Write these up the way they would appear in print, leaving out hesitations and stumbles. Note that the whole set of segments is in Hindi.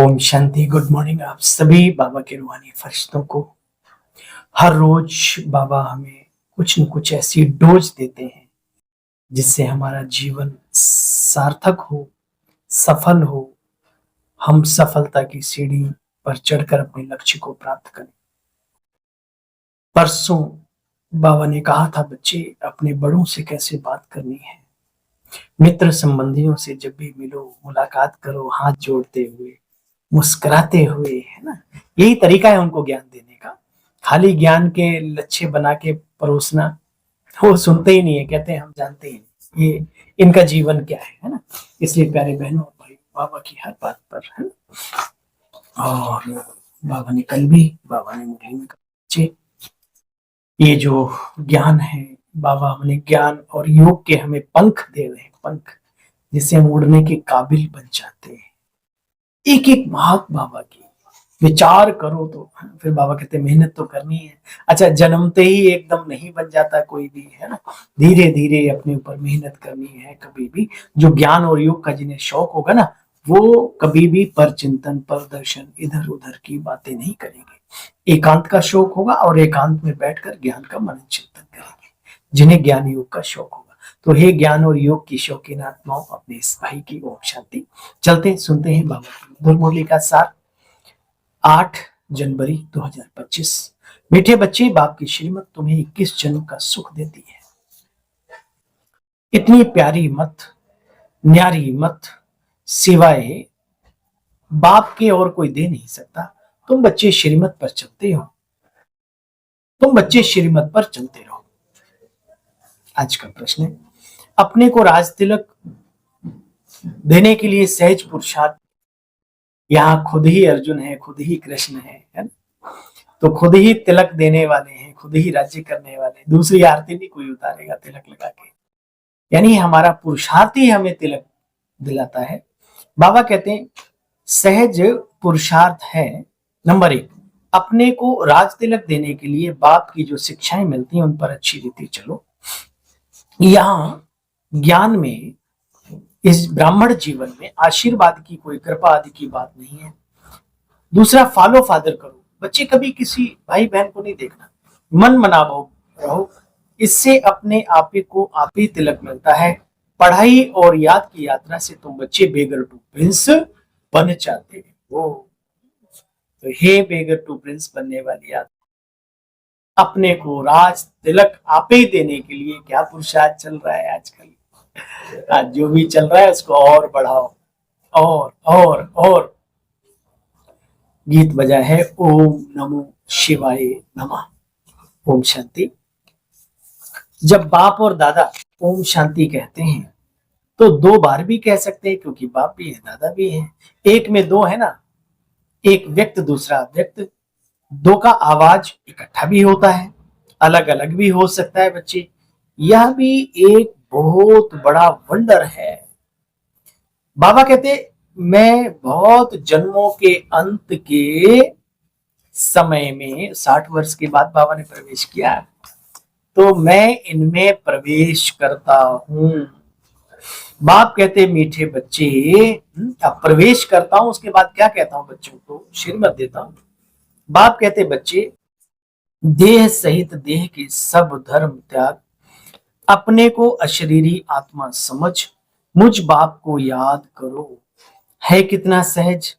ओम शांति। गुड मॉर्निंग आप सभी बाबा के रूहानी फरिश्तों को। हर रोज बाबा हमें कुछ न कुछ ऐसी डोज देते हैं जिससे हमारा जीवन सार्थक हो, सफल हो, हम सफलता की सीढ़ी पर चढ़कर अपने लक्ष्य को प्राप्त करें। परसों बाबा ने कहा था बच्चे अपने बड़ों से कैसे बात करनी है, मित्र संबंधियों से जब भी मिलो मुलाकात करो हाथ जोड़ते हुए, मुस्कुराते हुए, है ना। यही तरीका है उनको ज्ञान देने का। खाली ज्ञान के लच्छे बना के परोसना, वो सुनते ही नहीं है, कहते हैं हम जानते ही नहीं ये इनका जीवन क्या है ना। इसलिए प्यारे बहनों और भाई बाबा की हर बात पर, है ना। और बाबा ने कल भी बाबा ने मुरली में कहा ये जो ज्ञान है, बाबा हमने ज्ञान और योग के हमें पंख दे रहे हैं, पंख जिससे हम उड़ने के काबिल बन जाते हैं। एक एक बात बाबा की विचार करो तो फिर बाबा कहते मेहनत तो करनी है। अच्छा, जन्मते ही एकदम नहीं बन जाता कोई भी, है ना। धीरे धीरे अपने ऊपर मेहनत करनी है। कभी भी जो ज्ञान और योग का जिन्हें शौक होगा ना, वो कभी भी पर चिंतन पर दर्शन इधर उधर की बातें नहीं करेंगे। एकांत का शौक होगा और एकांत में बैठकर ज्ञान का मनन चिंतन करेंगे, जिन्हें ज्ञान योग का शौक होगा। तो हे ज्ञान और योग की शौकीन आत्माओं, अपने इस भाई की ओम शांति। चलते सुनते हैं बाबा की मधुर मुरली का सार। 8 जनवरी 2025। मीठे बच्चे, बाप की श्रीमत तुम्हें 21 जन्म का सुख देती है। इतनी प्यारी मत, न्यारी मत, सिवाय बाप के और कोई दे नहीं सकता। तुम बच्चे श्रीमत पर चलते हो, तुम बच्चे श्रीमत पर चलते रहो। आज का प्रश्न है, अपने को राज तिलक देने के लिए सहज पुरुषार्थ। यहाँ खुद ही अर्जुन है, खुद ही कृष्ण है ना। तो खुद ही तिलक देने वाले हैं, खुद ही राज्य करने वाले हैं। दूसरी आरती नहीं कोई उतारेगा तिलक लगा के। यानी हमारा पुरुषार्थ ही हमें तिलक दिलाता है। बाबा कहते हैं सहज पुरुषार्थ है। नंबर 1, अपने को राज तिलक देने के लिए बाप की जो शिक्षाएं मिलती हैं उन पर अच्छी रीति चलो। यहाँ ज्ञान में, इस ब्राह्मण जीवन में आशीर्वाद की कोई कृपा आदि की बात नहीं है। दूसरा, फॉलो फादर करो। बच्चे कभी किसी भाई बहन को नहीं देखना, मन मनाभो रहो। इससे अपने आपे को आप ही तिलक मिलता है। पढ़ाई और याद की यात्रा से तुम बच्चे बेगर टू प्रिंस बन जाते हो। तो हे बेगर टू प्रिंस बनने वाली यात्रा, अपने को राज तिलक आप ही देने के लिए क्या पुरुषार्थ चल रहा है आजकल। आज जो भी चल रहा है उसको और बढ़ाओ, और गीत बजा है ओम नमो शिवाय नमः। ओम शांति। जब बाप और दादा ओम शांति कहते हैं तो 2 बार भी कह सकते हैं, क्योंकि बाप भी है दादा भी है। एक में 2 है ना, एक व्यक्त दूसरा व्यक्त। 2 का आवाज इकट्ठा भी होता है, अलग अलग भी हो सकता है बच्चे। यह भी एक बहुत बड़ा वंडर है। बाबा कहते मैं बहुत जन्मों के अंत के समय में 60 वर्ष के बाद बाबा ने प्रवेश किया, तो मैं इनमें प्रवेश करता हूं। बाप कहते मीठे बच्चे, अब प्रवेश करता हूं, उसके बाद क्या कहता हूं बच्चों को, श्रीमत देता हूं। बाप कहते बच्चे, देह सहित देह के सब धर्म त्याग, अपने को अशरीरी आत्मा समझ, मुझ बाप को याद करो। है कितना सहज।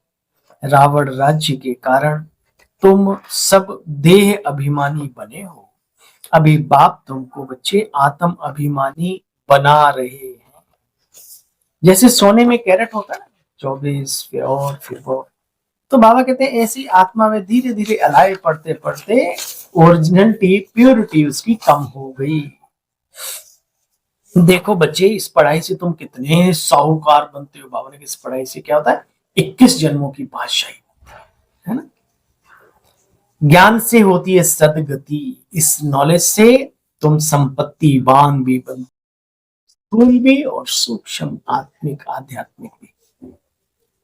रावण राज्य के कारण तुम सब देह अभिमानी बने हो। अभी बाप तुमको बच्चे आत्म अभिमानी बना रहे हैं। जैसे सोने में कैरेट होता है ना, 24 फिर और फिर वो। तो बाबा कहते हैं ऐसी आत्मा में धीरे धीरे अलाय पढ़ते पढ़ते ओरिजिनलिटी, प्योरिटी उसकी कम हो गई। देखो बच्चे, इस पढ़ाई से तुम कितने साहूकार बनते हो। बाबा ने इस पढ़ाई से क्या होता है, 21 जन्मों की बादशाही, है ना। ज्ञान से होती है सदगति। इस नॉलेज से तुम संपत्तिवान भी बनते, स्थूल भी और सूक्ष्म, आत्मिक आध्यात्मिक भी।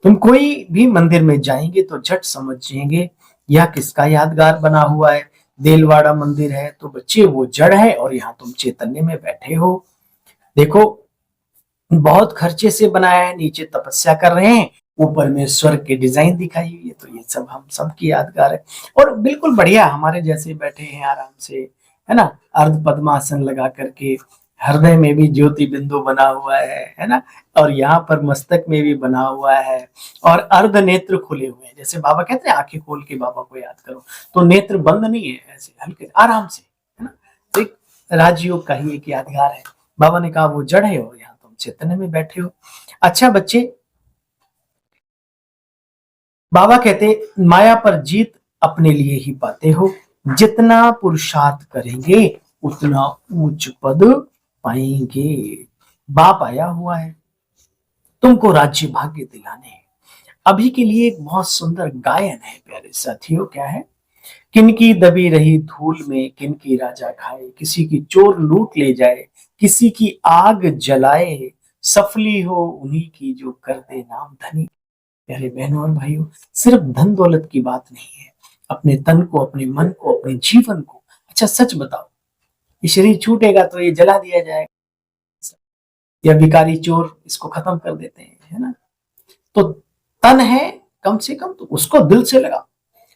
तुम कोई भी मंदिर में जाएंगे तो झट समझ जाएंगे यह किसका यादगार बना हुआ है। देलवाड़ा मंदिर है तो बच्चे वो जड़ है और यहाँ तुम चैतन्य में बैठे हो। देखो बहुत खर्चे से बनाया है, नीचे तपस्या कर रहे हैं, ऊपर में स्वर्ग की डिजाइन दिखाई हुई है, तो ये सब हम सब की यादगार है। और बिल्कुल बढ़िया हमारे जैसे बैठे हैं आराम से, है ना, अर्ध पद्मासन लगा करके, हृदय में भी ज्योति बिंदु बना हुआ है ना, और यहाँ पर मस्तक में भी बना हुआ है, और अर्ध नेत्र खुले हुए हैं। जैसे बाबा कहते हैं आंखें खोल के बाबा को याद करो, तो नेत्र बंद नहीं है, ऐसे हल्के आराम से, है ना। तो एक राजयोग का ही एक यादगार है। बाबा ने कहा वो जड़ है और यहाँ तुम चैतन्य में बैठे हो। अच्छा बच्चे, बाबा कहते माया पर जीत अपने लिए ही पाते हो, जितना पुरुषार्थ करेंगे उतना उच्च पद पाएंगे। बाप आया हुआ है तुमको राज्य भाग्य दिलाने। अभी के लिए एक बहुत सुंदर गायन है प्यारे साथियों। क्या है? किनकी दबी रही धूल में किनकी राजा खाए, किसी की चोर लूट ले जाए, किसी की आग जलाए, सफली हो उन्हीं की जो कर दे नाम धनी। प्यारे बहनों और भाइयों, सिर्फ धन दौलत की बात नहीं है, अपने तन को, अपने मन को, अपने जीवन को, अच्छा सच बताओ, ये शरीर छूटेगा तो ये जला दिया जाएगा, या भिखारी चोर इसको खत्म कर देते हैं, है ना। तो तन है, कम से कम तो उसको दिल से लगाओ।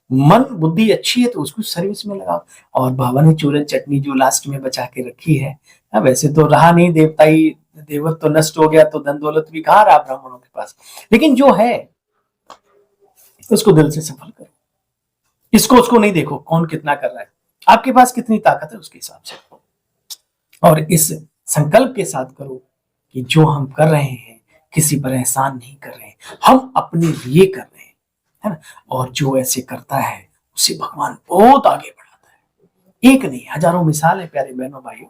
मन बुद्धि अच्छी है तो उसको सर्विस में लगाओ। और बाबा ने चूरन चटनी जो लास्ट में बचा के रखी है, वैसे तो रहा नहीं, देवता ही देवत तो नष्ट हो गया, तो धन दौलत भी कहाँ रहा ब्राह्मणों के पास, लेकिन जो है उसको दिल से सफल करो। इसको उसको नहीं देखो कौन कितना कर रहा है, आपके पास कितनी ताकत है उसके हिसाब से, और इस संकल्प के साथ करो कि जो हम कर रहे हैं किसी पर एहसान नहीं कर रहे हैं, हम अपने लिए कर रहे हैं, है ना। और जो ऐसे करता है उसे भगवान बहुत आगे बढ़ाता है। एक नहीं, हजारों मिसाल है प्यारे बहनों भाइयों।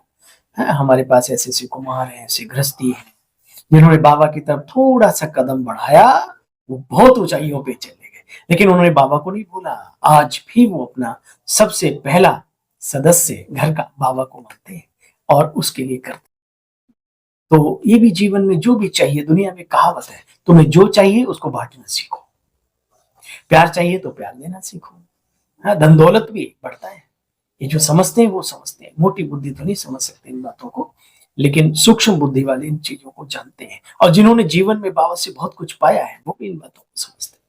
हमारे पास ऐसे ऐसे कुमार हैं, ऐसे गृहस्थी हैं, जिन्होंने बाबा की तरफ थोड़ा सा कदम बढ़ाया, वो बहुत ऊंचाइयों पे चले गए, लेकिन उन्होंने बाबा को नहीं भूला। आज भी वो अपना सबसे पहला सदस्य घर का बाबा को मानते हैं और उसके लिए करते हैं। तो ये भी जीवन में जो भी चाहिए, दुनिया में कहावत है, तुम्हें जो चाहिए उसको बांटना सीखो। प्यार चाहिए तो प्यार देना सीखो। हाँ, धन दौलत भी बढ़ता है, ये जो समझते हैं वो समझते हैं, मोटी बुद्धि तो नहीं समझ सकते इन बातों को, लेकिन सूक्ष्म बुद्धि वाले इन चीजों को जानते हैं, और जिन्होंने जीवन में बाबा से बहुत कुछ पाया है वो भी इन बातों को समझते हैं।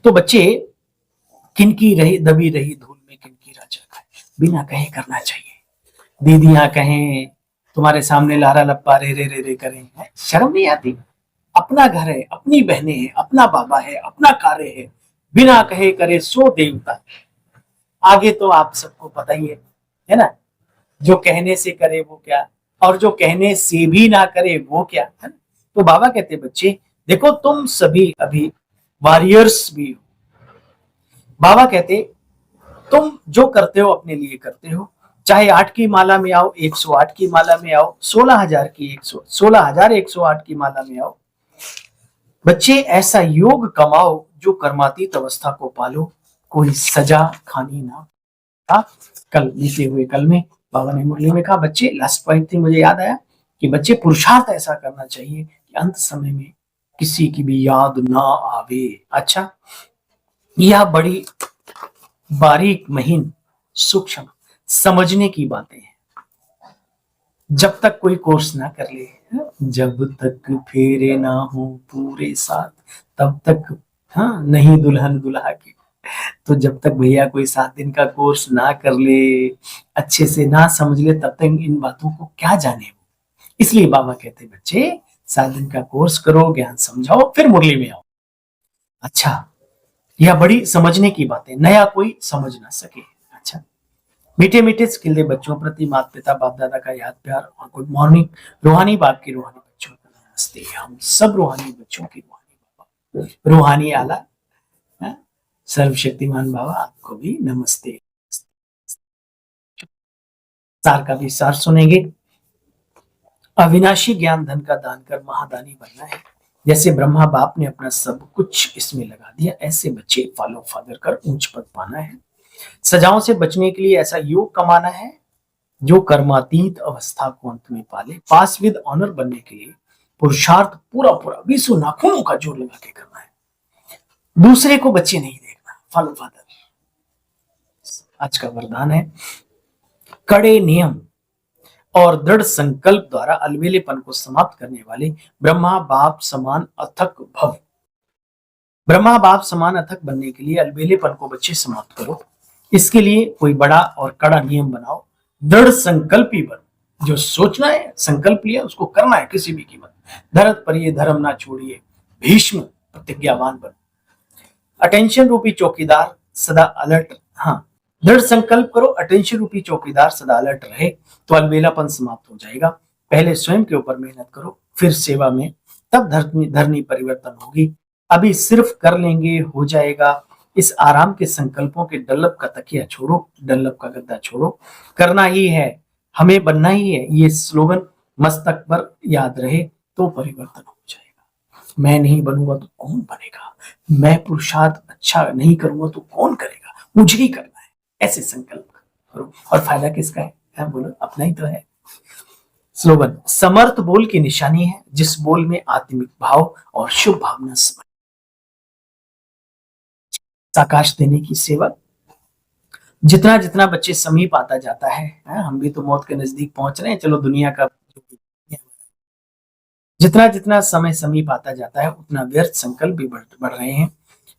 तो बच्चे, किनकी रही दबी रही धूल में किनकी राजा खाए, बिना कहे करना चाहिए। दीदियां कहें, तुम्हारे सामने लारा लप्पा रे रे रे रे करें, शर्म नहीं आती? अपना घर है, अपनी बहनें हैं, अपना बाबा है, अपना कार्य है, बिना कहे करे सो देवता। आगे तो आप सबको पता ही है ना, जो कहने से करे वो क्या, और जो कहने से भी ना करे वो क्या, है ना। तो बाबा कहते बच्चे देखो, तुम सभी अभी वॉरियर्स भी हो। बाबा कहते तुम जो करते हो अपने लिए करते हो, चाहे 8 की माला में आओ, 108 की माला में आओ, 16,108 की माला में आओ, बच्चे ऐसा योग कमाओ जो कर्मातीत अवस्था को पालो, कोई सजा खानी ना। कल बीते हुए कल में बाबा ने मुरली में कहा, बच्चे लास्ट पॉइंट थी मुझे याद आया कि बच्चे पुरुषार्थ ऐसा करना चाहिए कि अंत समय में किसी की भी याद ना आवे। अच्छा, यह बड़ी बारीक महीन सूक्ष्म समझने की बातें हैं। जब तक कोई कोर्स ना कर ले, जब तक फेरे ना हो पूरे साथ, तब तक हाँ नहीं दुल्हन दुल्हा की। तो जब तक भैया कोई 7 दिन का कोर्स ना कर ले, अच्छे से ना समझ ले, तब तक इन बातों को क्या जाने वो। इसलिए बाबा कहते बच्चे 7 दिन का कोर्स करो, ज्ञान समझाओ, फिर मुरली में आओ। अच्छा, यह बड़ी समझने की बात है, नया कोई समझ ना सके। अच्छा, मीठे मीठे खिलते बच्चों प्रति माता पिता बाप दादा का याद प्यार और गुड मॉर्निंग। रूहानी बाप की रूहानी बच्चों को नमस्ते। हम सब रूहानी बच्चों की रूहानी बाबा, रूहानी आला, सर्वशक्तिमान बाबा आपको भी नमस्ते। सार का भी सार सुनेंगे। अविनाशी ज्ञान धन का दान कर महादानी बनना है। जैसे ब्रह्मा बाप ने अपना सब कुछ इसमें लगा दिया, ऐसे बच्चे फॉलो फादर कर ऊंच पद पाना है। सजाओं से बचने के लिए ऐसा योग कमाना है जो कर्मातीत अवस्था को अंत में पाले। पास विद ऑनर बनने के लिए पुरुषार्थ पूरा पूरा 20 नाखूनों का जोर लगा के करना है। दूसरे को बच्चे नहीं देखना, फॉलो फादर आज का वरदान है। कड़े नियम और दृढ़ संकल्प द्वारा अलवेलेपन को समाप्त करने वाले ब्रह्मा बाप समान अथक भव ब्रह्मा बाप समान अथक बनने के लिए अलबेलेपन को बच्चे समाप्त करो। इसके लिए कोई बड़ा और कड़ा नियम बनाओ। दृढ़ संकल्पी बनो। जो सोचना है, संकल्प लिया, उसको करना है किसी भी कीमत। धरत पर ये धर्म ना छोड़िए, भीष्म प्रतिज्ञावान बनो। अटेंशन रूपी चौकीदार सदा अलर्ट। हाँ, दृढ़ संकल्प करो, अटेंशन रूपी चौकीदार सदा अलर्ट रहे तो अलबेलापन समाप्त हो जाएगा। पहले स्वयं के ऊपर मेहनत करो, फिर सेवा में, तब धरनी धरनी परिवर्तन होगी। अभी सिर्फ कर लेंगे हो जाएगा, इस आराम के संकल्पों के डल्लप का तकिया छोड़ो, डल्लप का गद्दा छोड़ो। करना ही है, हमें बनना ही है, ये स्लोगन मस्तक पर याद रहे तो परिवर्तन हो जाएगा। मैं नहीं बनूंगा तो कौन बनेगा, मैं पुरुषार्थ अच्छा नहीं करूंगा तो कौन करेगा, मुझे ही करना है, ऐसे संकल्प करो। और फायदा किसका है बोलो, अपना ही तो है। स्लोगन समर्थ बोल की निशानी है, जिस बोल में आत्मिक भाव और शुभ भावना समाई। आकाश देने की सेवा। जितना जितना बच्चे समीप आता जाता है, हम भी तो मौत के नजदीक पहुंच रहे हैं, चलो दुनिया का जितना जितना समय समीप आता जाता है उतना व्यर्थ संकल्प भी बढ़ रहे हैं।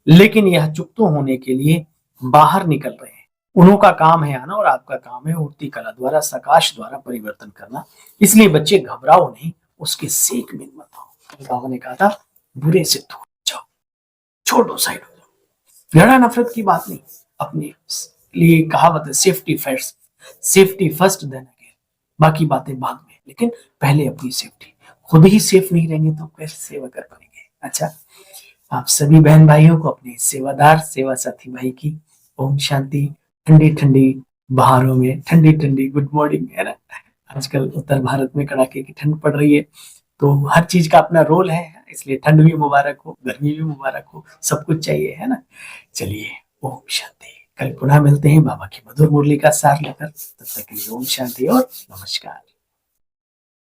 लेकिन यह चुकतों होने के लिए बाहर निकल रहे हैं। उन्हों का काम है आना और आपका काम है उठती कला द्वारा, सकाश द्वारा परिवर्तन करना। इसलिए बच्चे घबराओ नहीं, उसके सेक में मत आओ। बाबा ने कहा था बुरे से दूर जाओ, छोड़ दो, साइड हो जाओ। लड़ा नफरत की बात नहीं, अपने लिए कहावत है safety first, safety first then again, बाकी बातें बाद में, लेकिन पहले अपनी सेफ्टी। खुद ही सेफ नहीं रहेंगे तो कैसे सेवा कर पाएंगे। अच्छा, आप सभी बहन भाइयों को अपने सेवादार सेवा साथी भाई की ओम शांति। ठंडी ठंडी बहारों में ठंडी ठंडी गुड मॉर्निंग, है ना। आजकल उत्तर भारत में कड़ाके की ठंड पड़ रही है, तो हर चीज का अपना रोल है, इसलिए ठंड भी मुबारक हो, गर्मी भी मुबारक हो, सब कुछ चाहिए, है ना। चलिए, ओम शांति। कल पुनः मिलते हैं बाबा की मधुर मुरली का सार लेकर, तब तक के लिए ओम शांति और नमस्कार।